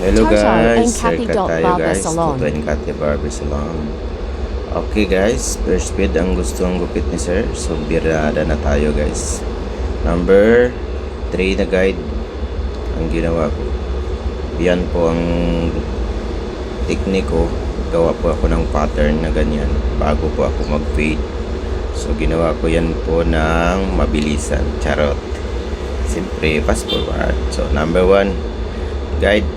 Hello Tartar and guys, Kathy haircut don't tayo bother guys. salon. Toto and Kathy Barber Salon. Okay guys, first speed ang gustong gupit ni sir. So birada na tayo guys. Number 3 na guide ang ginawa ko. Yan po ang teknik ko. Gawa po ako ng pattern na ganyan bago po ako mag-fade. So ginawa ko yan po ng mabilisan. Charot. Siyempre, fast forward. So number 1 guide.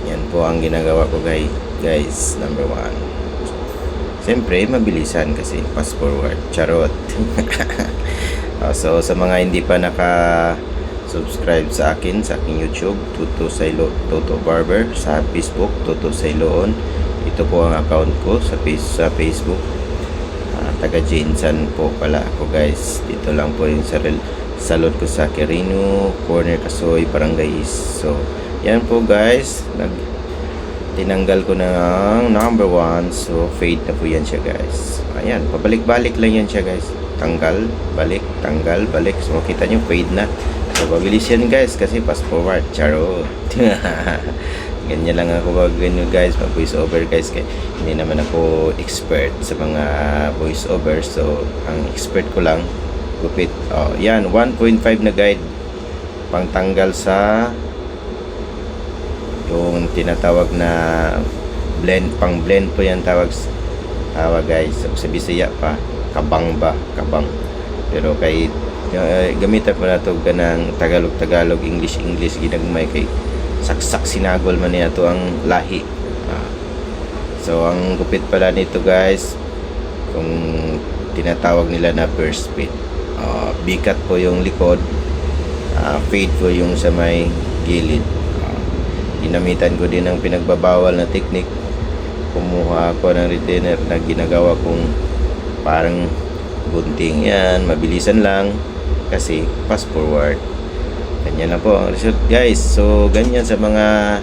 Yan po ang ginagawa ko guys. Number 1. Siyempre, mabilisan kasi fast forward. Charot. So sa mga hindi pa subscribe sa akin YouTube, Toto Barber, sa Facebook Toto Sailoon. Ito po ang account ko sa Facebook. Taga Jinsan po pala ako guys. Dito lang po yung salon ko sa Quirino, Corner Kasoy, Barangay East. So yan po guys, tinanggal ko ng number 1. So fade na po yan siya guys. Ayan, pabalik-balik lang yan siya guys. Tanggal, balik, tanggal, balik. So makita nyo, fade na. So pabilis yan guys kasi fast forward. Charot. Ganyan lang ako ganyan guys, mag voice over guys. Kaya hindi naman ako expert sa mga voice over. So ang expert ko lang gupit. Yan, 1.5 na guide pangtanggal sa yung tinatawag na blend, pang blend po yan tawag guys. Sa Bisaya pa kabang kabang, pero kay gamitan po na ito ng Tagalog, English ginagmay kay saksak sinagol man niya to ang lahi. So ang gupit pala nito guys, kung tinatawag nila na burst speed, bikat po yung likod, fade po yung sa may gilid. Ginamitan ko din ng pinagbabawal na technique. Kumuha ako ng retainer na ginagawa kong parang gunting. Yan, mabilisan lang kasi fast forward. Ganyan lang po ang result guys. So ganyan sa mga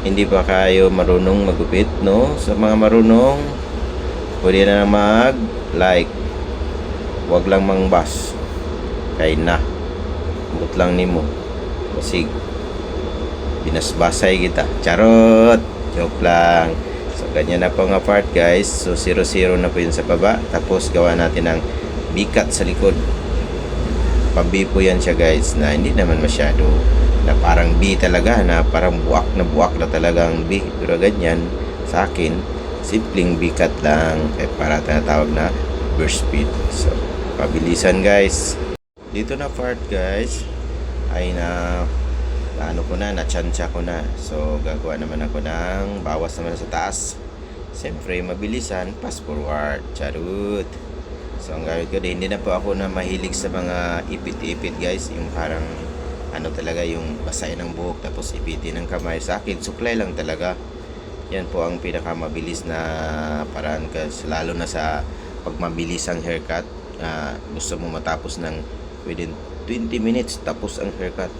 hindi pa kayo marunong magupit, no? Sa mga marunong, pwede na mag like, wag lang mangbas kay na but lang nimo kasi binasbasay kita. Charot, joke lang. So ganyan na po nga part guys. So 0-0 na po yun sa baba, tapos gawa natin ng bikat sa likod. Pa-B po yan siya guys, na hindi naman masyado na parang B talaga, na parang buwak na talaga ang B, pero ganyan sa akin simpleng bikat lang, para tinatawag na burst speed. So pabilisan guys. Dito na part guys ay na-chansya ko na. So gagawa naman ako ng bawas naman sa taas. Siyempre mabilisan, fast forward. Charot. So ang gawin ko din, hindi na po ako na mahilig sa mga ipit-ipit guys, yung parang talaga yung basahin ng buhok tapos ipitin ng kamay. Sa akin suklay lang talaga. Yan po ang pinakamabilis na paraan kasi, lalo na sa pagmabilis ang haircut. Gusto mo matapos ng within 20 minutes tapos ang haircut.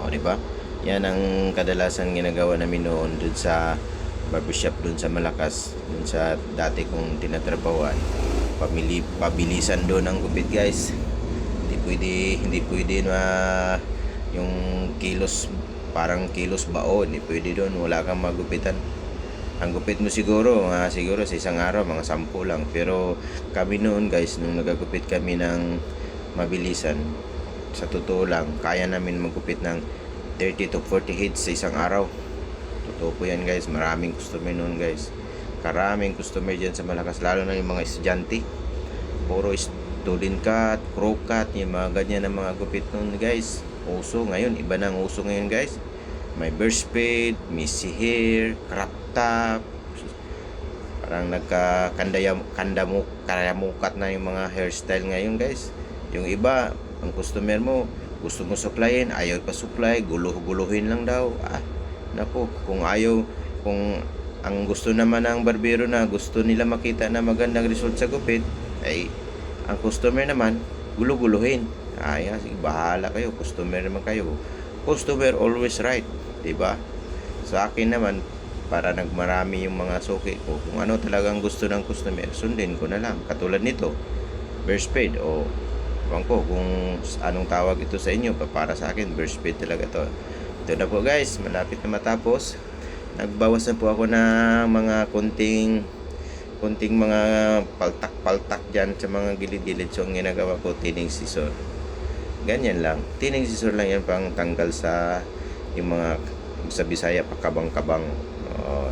Diba? Yan ang kadalasan ginagawa namin noon dun sa barbershop dun sa Malakas, dun sa dati kong tinatrabawan. Pabilisan doon ang gupit guys. Hindi pwede na yung kilos, parang kilos bao, hindi pwede doon, wala kang magupitan. Ang gupit mo siguro sa isang araw mga 10 lang, pero kami noon guys, nung nagagupit kami ng mabilisan, sa totoo lang kaya namin magupit ng 30 to 40 heads sa isang araw. Totoo po yan guys. Maraming customer noon guys, karaming customer dyan sa Malakas, lalo na yung mga estudyante. Puro student cut, crow cut, yung mga ganyan na mga gupit noon guys. Uso ngayon, iba na ang uso ngayon guys. May burst fade, messy hair, crop top, parang karamukat na yung mga hairstyle ngayon guys. Yung iba, ang customer mo gusto mo suklayin, ayaw pa supply, guluhin lang daw. Naku, kung ang gusto naman ng barbero na gusto nila makita na magandang result sa gupit, ay ang customer naman guluhin. Sige, bahala kayo, customer naman kayo. Customer always right, diba? Sa akin naman, para nagmarami yung mga suki ko, kung ano talagang gusto ng customer, sundin ko na lang. Katulad nito, burst fade, ewan ko kung anong tawag ito sa inyo, para sa akin burst fade talaga to. Ito na po guys, malapit na matapos. nagbawas na po ako ng mga kunting mga paltak-paltak dyan sa mga gilid-gilid. So ang ginagawa ko, tining scissor. Ganyan lang, tining scissor lang yan, pang tanggal sa yung mga, sa Bisaya pa, kabang-kabang.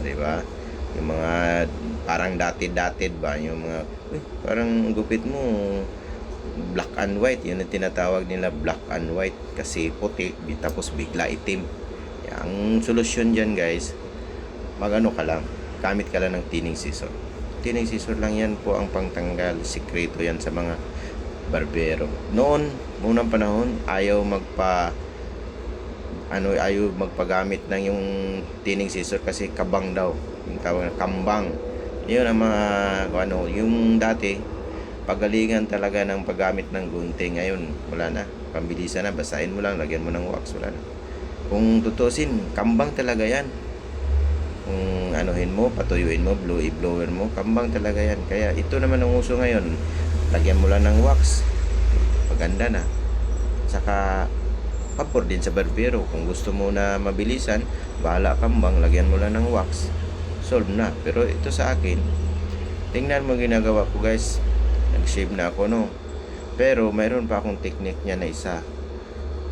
Di ba? Yung mga parang datid-datid ba, yung mga parang gupit mo black and white, yun ang tinatawag nila, black and white, kasi puti tapos bigla itim. Ang solusyon dyan guys, magano ka lang, gamit ka lang ng tining scissor. Tining scissor lang yan po ang pangtanggal. Sikreto yan sa mga barbero. Noon, unang panahon, ayaw magpagamit ng yung tining scissor kasi kabang daw, yung tawag na kambang. Yun ang mga yung dati pagalingan talaga ng paggamit ng gunting. Ngayon wala na, pambilisan na, basahin mo lang, lagyan mo ng wax, wala na. Kung tutusin, kambang talaga yan. Kung anuhin mo, patuyuin mo, blower mo, kambang talaga yan. Kaya ito naman ang uso ngayon, lagyan mo lang ng wax, paganda na. Saka papor din sa barbero, kung gusto mo na mabilisan, bahala kambang, lagyan mo lang ng wax, solve na. Pero ito sa akin, tingnan mo ginagawa ko guys, nag-shave na ako no, pero mayroon pa akong technique niya na isa,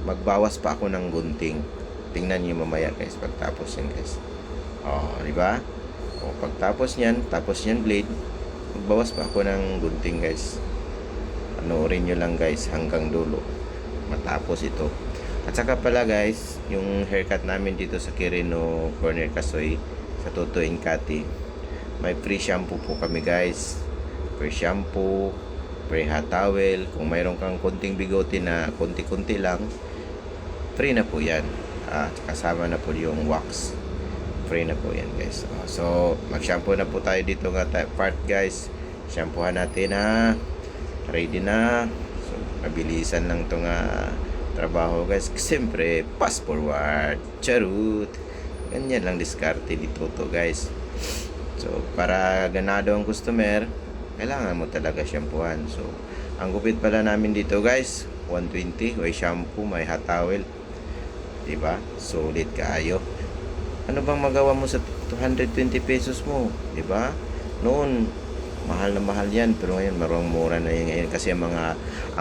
magbawas pa ako ng gunting. Tingnan niyo mamaya guys, pagtapos yan guys. Di ba? Pagtapos niyan, tapos niyan blade, magbawas pa ako ng gunting guys. Panoorin nyo lang guys hanggang dulo matapos ito. At saka pala guys, yung haircut namin dito sa Quirino Corner Kasoy, sa Toto Incati, may free shampoo po kami guys. Free shampoo, free hot towel. Kung mayroon kang konting bigote na konti-konti lang, free na po yan. Kasama na po yung wax, free na po yan guys. So mag shampoo na po tayo dito nga part guys. Shampoohan natin na ready na. So mabilisan lang itong trabaho guys. Siyempre fast forward, charut. Ganyan lang diskarte dito to guys. So para ganado ang customer, kailangan mo talaga shampoohan. So ang gupit pala namin dito guys, 120, may shampoo, may hot towel, diba? Sulit kaayo. Ano bang magawa mo sa 220 pesos mo, diba? Noon mahal na mahal yan, pero ngayon marong mura na yan ngayon. Kasi ang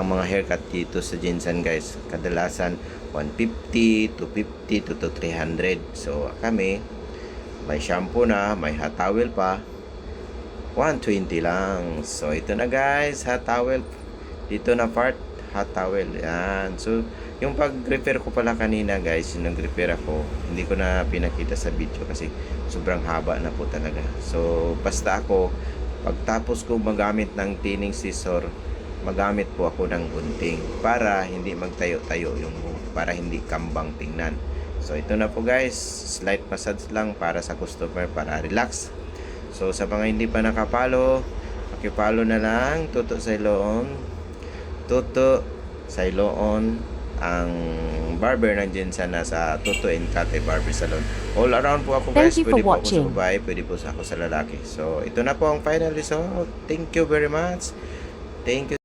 mga haircut dito sa Jinsan guys, kadalasan 150, 250 to 300. So kami, may shampoo na, may hot towel pa, 120 lang. So ito na guys, hot towel dito na part, hot towel yan. So yung pag-repair ko pala kanina guys, yung nag-repair ako, hindi ko na pinakita sa video kasi sobrang haba na po talaga. So basta ako, pagtapos ko magamit ng tining scissor, magamit po ako ng gunting para hindi magtayo-tayo yung buhok, para hindi kambang tingnan. So ito na po guys, slight massage lang para sa customer, para relax. So sa mga hindi pa nakapalo, pakipalo na lang. Toto Sailoon, ang barber ng Jinsan na sa Toto Incati Barber Salon. All around po ako guys. Thank you Pwede for po ako sa watching. babae, pwede po ako sa lalaki. So ito na po ang final result. Thank you very much. Thank you.